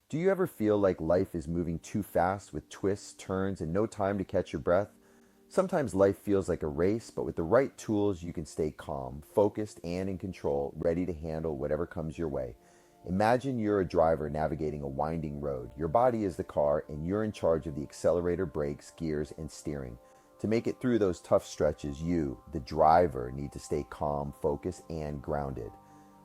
Do you ever feel like life is moving too fast with twists, turns, and no time to catch your breath? Sometimes life feels like a race, but with the right tools, you can stay calm, focused, and in control, ready to handle whatever comes your way. Imagine you're a driver navigating a winding road. Your body is the car, and you're in charge of the accelerator, brakes, gears, and steering. To make it through those tough stretches, you, the driver, need to stay calm, focused, and grounded.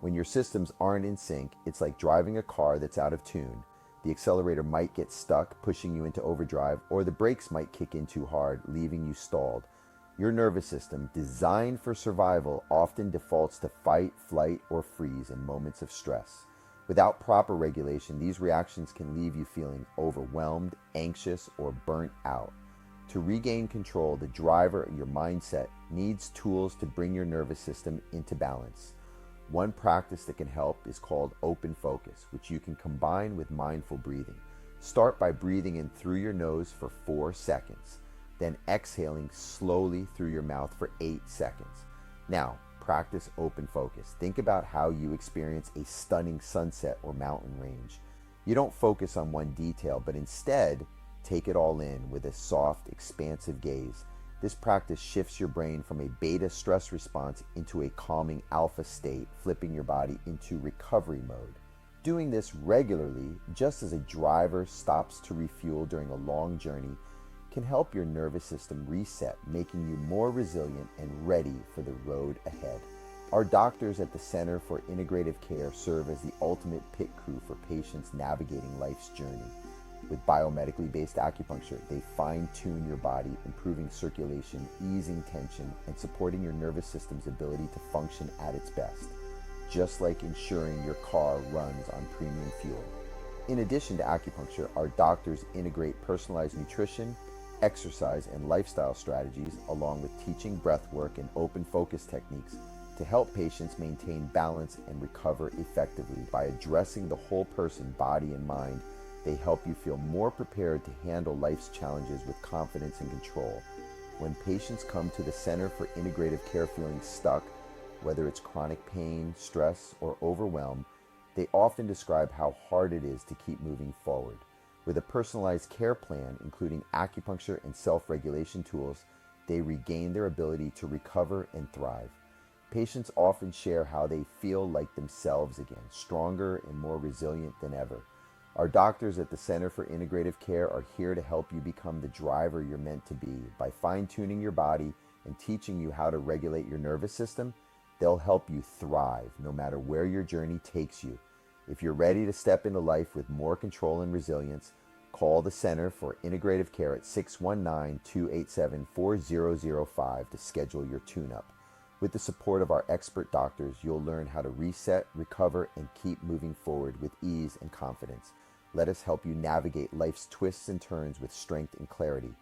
When your systems aren't in sync, it's like driving a car that's out of tune. The accelerator might get stuck, pushing you into overdrive, or the brakes might kick in too hard, leaving you stalled. Your nervous system, designed for survival, often defaults to fight, flight, or freeze in moments of stress. Without proper regulation, these reactions can leave you feeling overwhelmed, anxious, or burnt out. To regain control, the driver and your mindset needs tools to bring your nervous system into balance. One practice that can help is called open focus, which you can combine with mindful breathing. Start by breathing in through your nose for 4 seconds, then exhaling slowly through your mouth for 8 seconds. Now, practice open focus. Think about how you experience a stunning sunset or mountain range. You don't focus on one detail, but instead, take it all in with a soft, expansive gaze. This practice shifts your brain from a beta stress response into a calming alpha state, flipping your body into recovery mode. Doing this regularly, just as a driver stops to refuel during a long journey, can help your nervous system reset, making you more resilient and ready for the road ahead. Our doctors at the Center for Integrative Care serve as the ultimate pit crew for patients navigating life's journey. With biomedically based acupuncture, they fine-tune your body, improving circulation, easing tension, and supporting your nervous system's ability to function at its best, just like ensuring your car runs on premium fuel. In addition to acupuncture, our doctors integrate personalized nutrition, exercise, and lifestyle strategies, along with teaching breath work and open focus techniques to help patients maintain balance and recover effectively. By addressing the whole person, body, and mind, they help you feel more prepared to handle life's challenges with confidence and control. When patients come to the Center for Integrative Care feeling stuck, whether it's chronic pain, stress, or overwhelm, they often describe how hard it is to keep moving forward. With a personalized care plan, including acupuncture and self-regulation tools, they regain their ability to recover and thrive. Patients often share how they feel like themselves again, stronger and more resilient than ever. Our doctors at the Center for Integrative Care are here to help you become the driver you're meant to be. By fine-tuning your body and teaching you how to regulate your nervous system, they'll help you thrive no matter where your journey takes you. If you're ready to step into life with more control and resilience, call the Center for Integrative Care at 619-287-4005 to schedule your tune-up. With the support of our expert doctors, you'll learn how to reset, recover, and keep moving forward with ease and confidence. Let us help you navigate life's twists and turns with strength and clarity.